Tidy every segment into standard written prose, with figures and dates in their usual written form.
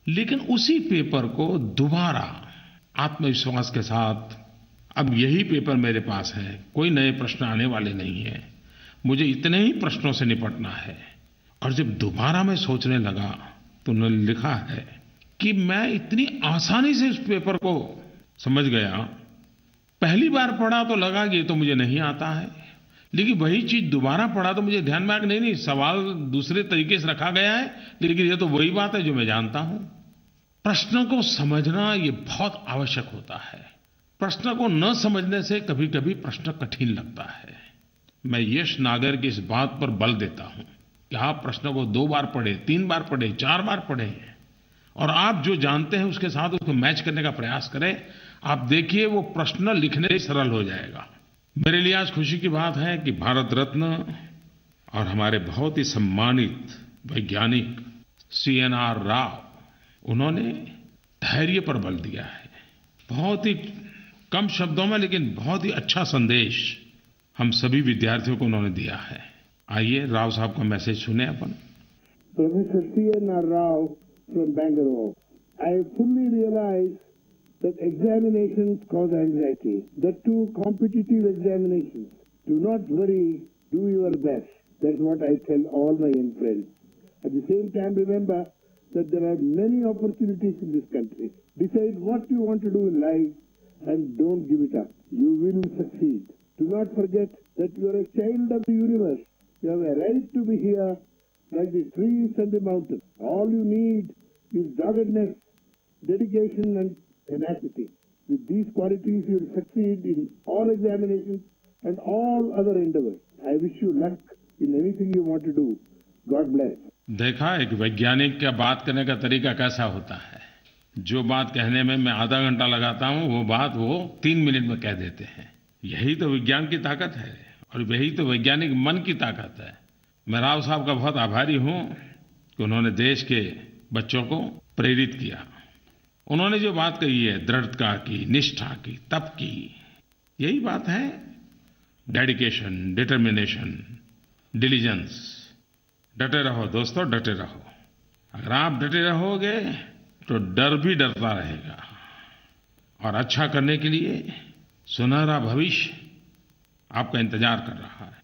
लेकिन उसी पेपर को दोबारा आत्मविश्वास के साथ, अब यही पेपर मेरे पास है, कोई नए प्रश्न आने वाले नहीं हैं, मुझे इतने ही प्रश्नों से निपटना है। और जब दोबारा मैं सोचने लगा तो उन्होंने लिखा है कि मैं इतनी आसानी से इस पेपर को समझ गया। पहली बार पढ़ा तो लगा कि ये तो मुझे नहीं आता है, लेकिन वही चीज़ दोबारा पढ़ा तो मुझे ध्यान में आया कि नहीं नहीं, सवाल दूसरे तरीके से रखा गया है, लेकिन ये तो वही बात है जो मैं जानता हूँ। प्रश्न को समझना ये बहुत आवश्यक होता है। प्रश्न को न समझने से कभी-कभी प्रश्न कठिन लगता है। मैं यश नागर की इस बात पर बल देता हूँ कि आप प्रश्न को 2 बार पढ़ें, 3 बार पढ़ें, 4 बार पढ़ें और आप जो जानते हैं उसके साथ उसको मैच करने का प्रयास करें। आप देखिए वो प्रश्न लिखने में सरल हो जाएगा। मेरे लिए आज खुशी की बात है कि भारत रत्न और हमारे बहुत ही सम्मानित वैज्ञानिक सीएनआर राव, उन्होंने धैर्य पर बल दिया है। बहुत ही कम शब्दों में लेकिन बहुत ही अच्छा संदेश हम सभी विद्यार्थियों को उन्होंने दिया है। आइए राव साहब का मैसेज सुने अपन। Professor C.N.R. Rao from Bangalore. I fully realize that examinations cause anxiety. The two competitive examinations. Do not worry, do your best. That's what I tell all my young friends. At the same time, remember that there are many opportunities in this country. Decide what you want to do in life and don't give it up. You will succeed. Do not forget that you are a child of the universe. You have a right to be here like the trees and the mountains. All you need is doggedness, dedication and tenacity. With these qualities, you will succeed in all examinations and all other endeavors. I wish you luck in anything you want to do. God bless. देखा एक वैज्ञानिक का बात करने का तरीका कैसा होता है। जो बात कहने में मैं आधा घंटा लगाता हूँ वो बात वो 3 मिनट में कह देते हैं। यही तो विज्ञान की ताकत है और यही तो वैज्ञानिक मन की ताकत है। मैं राव साहब का बहुत आभारी हूँ कि उन्होंने देश के बच्चों को प्रेरित किया। उन्होंने जो बात कही है दृढ़ता की, निष्ठा की, तप की, यही बात है। Dedication, determination, diligence. डटे रहो दोस्तों, डटे रहो। अगर आप डटे रहोगे तो डर भी डरता रहेगा और अच्छा करने के लिए सुनहरा भविष्य आपका इंतजार कर रहा है।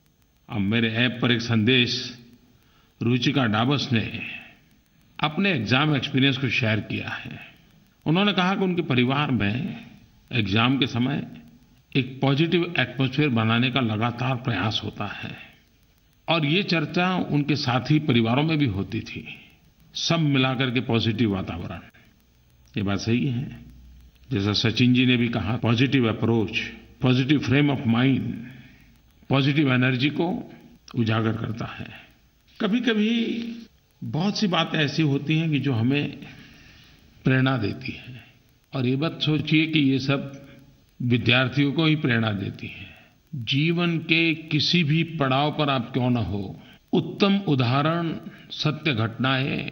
अब मेरे ऐप पर एक संदेश रुचिका डाबस ने अपने एग्जाम एक्सपीरियंस को शेयर किया है। उन्होंने कहा कि उनके परिवार में एग्जाम के समय एक पॉजिटिव एटमॉस्फेयर बनाने का लगातार प्रयास होता है और ये चर्चा उनके साथी परिवारों में भी होती थी। सब मिलाकर के पॉजिटिव वातावरण। ये बात सही है। जैसा सचिन जी ने भी कहा, positive approach, positive frame of mind positive energy को उजागर करता है। कभी-कभी बहुत सी बातें ऐसी होती हैं कि जो हमें प्रेरणा देती हैं और ये बात सोचिए कि ये सब विद्यार्थियों को ही प्रेरणा देती है। जीवन के किसी भी पड़ाव पर आप क्यों न हो, उत्तम उदाहरण, सत्य घटनाएं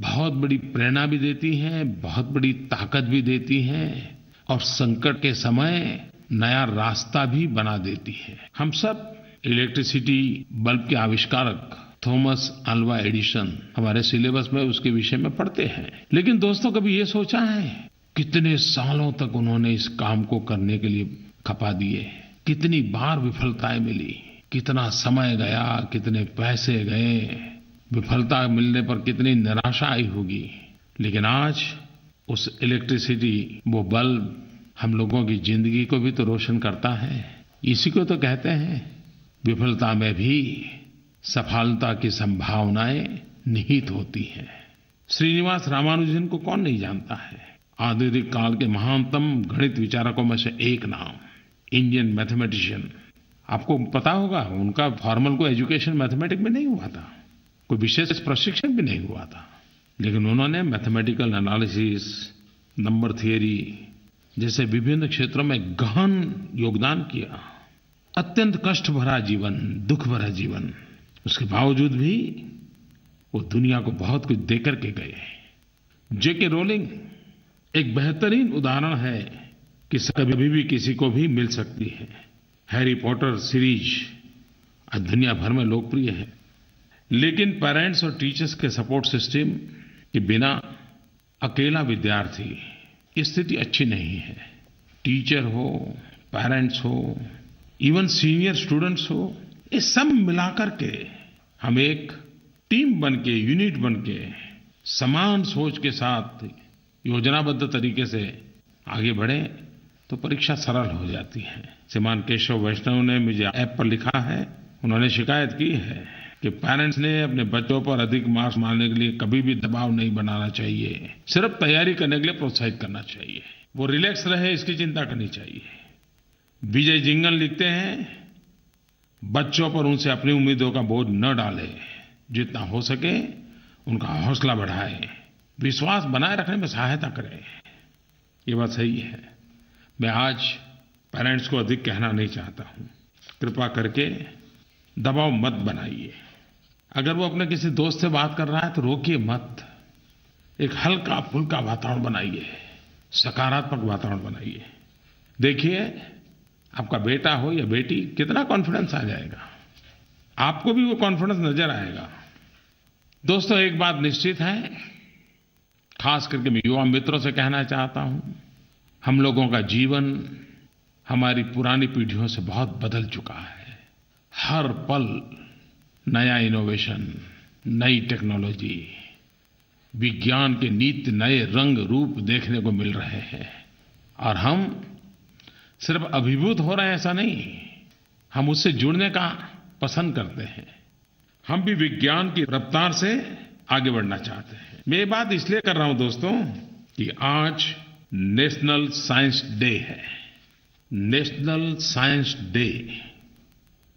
बहुत बड़ी प्रेरणा भी देती हैं, बहुत बड़ी ताकत भी देती हैं और संकट के समय नया रास्ता भी बना देती है। हम सब इलेक्ट्रिसिटी बल्ब के आविष्कारक थॉमस अल्वा एडिसन हमारे सिलेबस में उसके विषय में पढ़ते हैं, लेकिन दोस्तों कभी ये सोचा है कितने सालों तक उन्होंने इस काम को करने के लिए खपा दिए, कितनी बार विफलताएं मिली, कितना समय गया, कितने पैसे गए, विफलता मिलने पर कितनी निराशा आई होगी, लेकिन आज उस इलेक्ट्रिसिटी वो बल्ब हम लोगों की जिंदगी को भी तो रोशन करता है। इसी को तो कहते हैं विफलता में भी सफलता की संभावनाएं निहित होती हैं। श्रीनिवास रामानुजन को कौन नहीं जानता है, आधुनिक काल के महानतम गणित विचारकों में से एक नाम, इंडियन मैथमेटिशियन। आपको पता होगा उनका फॉर्मल कोई एजुकेशन मैथमेटिक्स में नहीं हुआ था, कोई विशेष प्रशिक्षण भी नहीं हुआ था, लेकिन उन्होंने मैथमेटिकल एनालिसिस, नंबर थियरी जैसे विभिन्न क्षेत्रों में गहन योगदान किया। अत्यंत कष्ट भरा जीवन, दुख भरा जीवन, उसके बावजूद भी वो दुनिया को बहुत कुछ देकर के गए। जेके रोलिंग एक बेहतरीन उदाहरण है कि कभी भी किसी को भी मिल सकती है। हैरी पॉटर सीरीज आज दुनिया भर में लोकप्रिय है, लेकिन पेरेंट्स और टीचर्स के सपोर्ट सिस्टम के बिना अकेला विद्यार्थी, ये स्थिति अच्छी नहीं है। टीचर हो, पेरेंट्स हो, इवन सीनियर स्टूडेंट्स हो, ये सब मिलाकर के हम एक टीम बन के, यूनिट बन के, समान सोच के साथ योजनाबद्ध तरीके से आगे बढ़ें तो परीक्षा सरल हो जाती है। श्रीमान केशव वैष्णव ने मुझे ऐप पर लिखा है, उन्होंने शिकायत की है कि पेरेंट्स ने अपने बच्चों पर अधिक मार्क्स मारने के लिए कभी भी दबाव नहीं बनाना चाहिए, सिर्फ तैयारी करने के लिए प्रोत्साहित करना चाहिए। वो रिलैक्स रहे, इसकी चिंता करनी चाहिए। विजय जिंगल लिखते हैं, बच्चों पर उनसे अपनी उम्मीदों का बोझ न डाले, जितना हो सके उनका हौसला बढ़ाए, विश्वास बनाए रखने में सहायता करें। ये बात सही है। मैं आज पेरेंट्स को अधिक कहना नहीं चाहता हूँ, कृपा करके दबाव मत बनाइए। अगर वो अपने किसी दोस्त से बात कर रहा है तो रोकिए मत, एक हल्का फुल्का वातावरण बनाइए, सकारात्मक वातावरण बनाइए। देखिए, आपका बेटा हो या बेटी, कितना कॉन्फिडेंस आ जाएगा, आपको भी वो कॉन्फिडेंस नजर आएगा। दोस्तों, एक बात निश्चित है, खास करके मैं युवा मित्रों से कहना चाहता हूँ, हम लोगों का जीवन हमारी पुरानी पीढ़ियों से बहुत बदल चुका है। हर पल नया इनोवेशन, नई टेक्नोलॉजी, विज्ञान के नित्य नए रंग रूप देखने को मिल रहे हैं और हम सिर्फ अभिभूत हो रहे हैं ऐसा नहीं, हम उससे जुड़ने का पसंद करते हैं। हम भी विज्ञान की रफ्तार से आगे बढ़ना चाहते हैं। मैं ये बात इसलिए कर रहा हूं दोस्तों कि आज नेशनल साइंस डे है। नेशनल साइंस डे,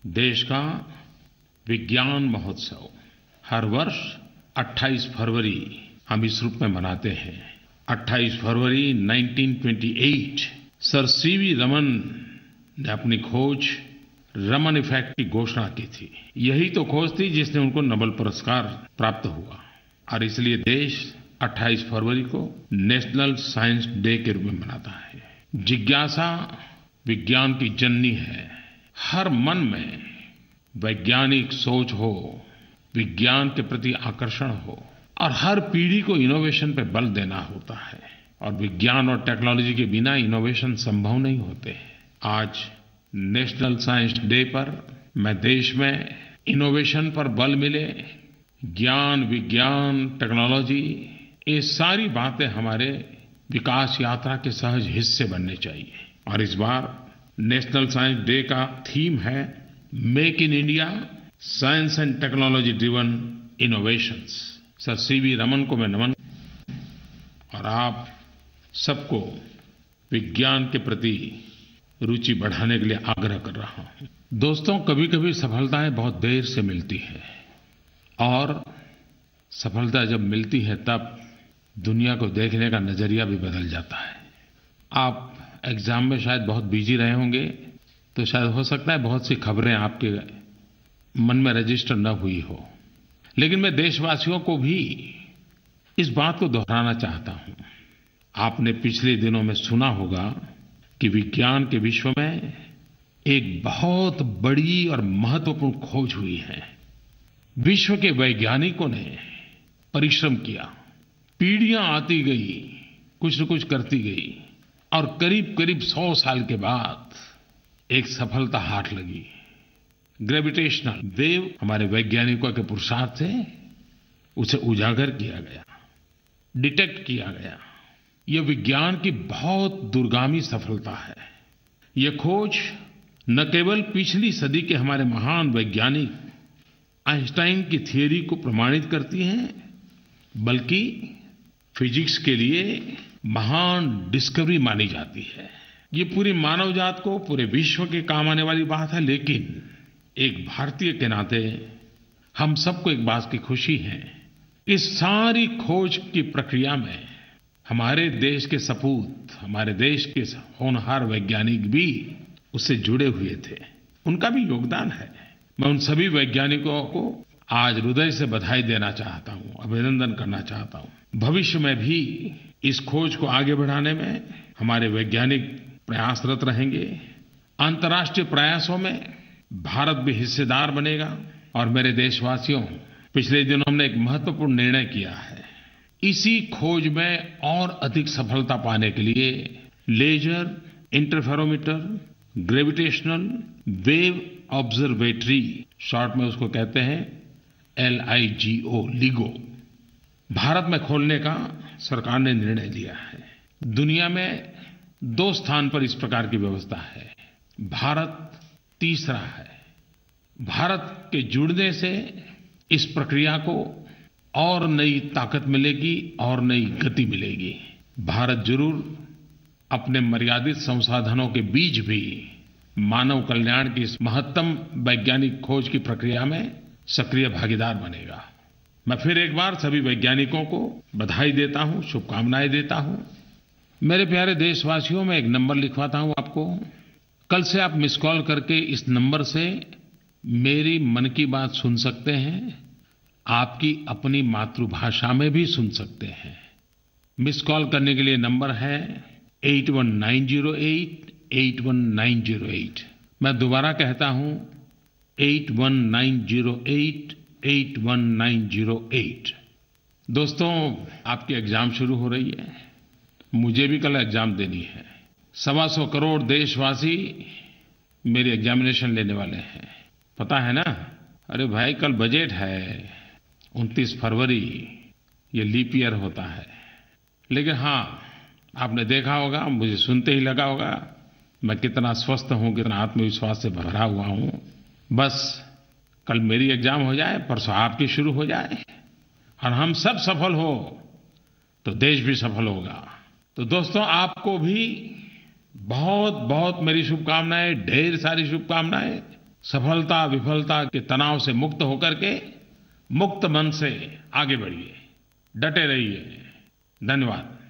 देश का विज्ञान महोत्सव, हर वर्ष 28 फरवरी हम इस रूप में मनाते हैं। 28 फरवरी 1928 सर सीवी रमन ने अपनी खोज रमन इफेक्ट की घोषणा की थी। यही तो खोज थी जिसने उनको नोबेल पुरस्कार प्राप्त हुआ और इसलिए देश 28 फरवरी को नेशनल साइंस डे के रूप में मनाता है। जिज्ञासा विज्ञान की जननी है। हर मन में वैज्ञानिक सोच हो, विज्ञान के प्रति आकर्षण हो और हर पीढ़ी को इनोवेशन पे बल देना होता है और विज्ञान और टेक्नोलॉजी के बिना इनोवेशन संभव नहीं होते। आज नेशनल साइंस डे पर मैं देश में इनोवेशन पर बल मिले, ज्ञान, विज्ञान, टेक्नोलॉजी, ये सारी बातें हमारे विकास यात्रा के सहज हिस्से बनने चाहिए। और इस बार नेशनल साइंस डे का थीम है make in India science and technology driven innovations. Sir CV Raman को मैं नमन और आप सबको विज्ञान के प्रति रुचि बढ़ाने के लिए आग्रह कर रहा हूं। दोस्तों, कभी-कभी सफलताएं बहुत देर से मिलती हैं और सफलता जब मिलती है तब दुनिया को देखने का नजरिया भी बदल जाता है। आप एग्जाम में शायद बहुत बिजी रहे होंगे तो शायद हो सकता है बहुत सी खबरें आपके मन में रजिस्टर न हुई हो, लेकिन मैं देशवासियों को भी इस बात को दोहराना चाहता हूं। आपने पिछले दिनों में सुना होगा कि विज्ञान के विश्व में एक बहुत बड़ी और महत्वपूर्ण खोज हुई है। विश्व के वैज्ञानिकों ने परिश्रम किया, पीढ़ियां आती गई, कुछ न कुछ करती गई और करीब-करीब 100 साल के बाद एक सफलता हाथ लगी। ग्रेविटेशनल वेव हमारे वैज्ञानिकों के पुरुषार्थ से उसे उजागर किया गया, डिटेक्ट किया गया। यह विज्ञान की बहुत दूरगामी सफलता है। यह खोज न केवल पिछली सदी के हमारे महान वैज्ञानिक आइंस्टाइन की थ्योरी को प्रमाणित करती है, बल्कि फिजिक्स के लिए महान डिस्कवरी मानी जाती है। ये पूरी मानव जात को, पूरे विश्व के काम आने वाली बात है। लेकिन एक भारतीय के नाते हम सबको एक बात की खुशी है, इस सारी खोज की प्रक्रिया में हमारे देश के सपूत, हमारे देश के होनहार वैज्ञानिक भी उससे जुड़े हुए थे, उनका भी योगदान है। मैं उन सभी वैज्ञानिकों को आज हृदय से बधाई देना चाहता हूं, अभिनंदन करना चाहता हूं। भविष्य में भी इस खोज को आगे बढ़ाने में हमारे वैज्ञानिक प्रयासरत रहेंगे। अंतर्राष्ट्रीय प्रयासों में भारत भी हिस्सेदार बनेगा। और मेरे देशवासियों, पिछले दिनों हमने एक महत्वपूर्ण निर्णय किया है। इसी खोज में और अधिक सफलता पाने के लिए laser interferometer gravitational wave observatory short में उसको कहते हैं LIGO लिगो भारत में खोलने का सरकार ने निर्णय लिया है। दुनिया में 2 स्थान पर इस प्रकार की व्यवस्था है, भारत तीसरा है। भारत के जुड़ने से इस प्रक्रिया को और नई ताकत मिलेगी और नई गति मिलेगी। भारत जरूर अपने मर्यादित संसाधनों के बीच भी मानव कल्याण की इस महत्तम वैज्ञानिक खोज की प्रक्रिया में सक्रिय भागीदार बनेगा। मैं फिर एक बार सभी वैज्ञानिकों को बधाई देता हूँ, शुभकामनाएं देता हूँ। मेरे प्यारे देशवासियों, मैं एक नंबर लिखवाता हूँ आपको। कल से आप मिस कॉल करके इस नंबर से मेरी मन की बात सुन सकते हैं, आपकी अपनी मातृभाषा में भी सुन सकते हैं। मिस कॉल करने के लिए नंबर है 81908 मैं दोबारा कहता हूँ 81908 दोस्तों, आपकी एग्जाम शुरू हो रही है। मुझे भी कल एग्जाम देनी है। 125 करोड़ देशवासी मेरी एग्जामिनेशन लेने वाले हैं, पता है ना। अरे भाई, कल बजट है, 29 फरवरी, ये लीप ईयर होता है। लेकिन हाँ, आपने देखा होगा, मुझे सुनते ही लगा होगा मैं कितना स्वस्थ हूँ, कितना आत्मविश्वास से भरा हुआ हूँ। बस कल मेरी एग्जाम हो जाए, परसों आपकी शुरू हो जाए और हम सब सफल हो तो देश भी सफल होगा। तो दोस्तों, आपको भी बहुत बहुत मेरी शुभकामनाएं, ढेर सारी शुभकामनाएं। सफलता विफलता के तनाव से मुक्त होकर के मुक्त मन से आगे बढ़िए, डटे रहिए। धन्यवाद।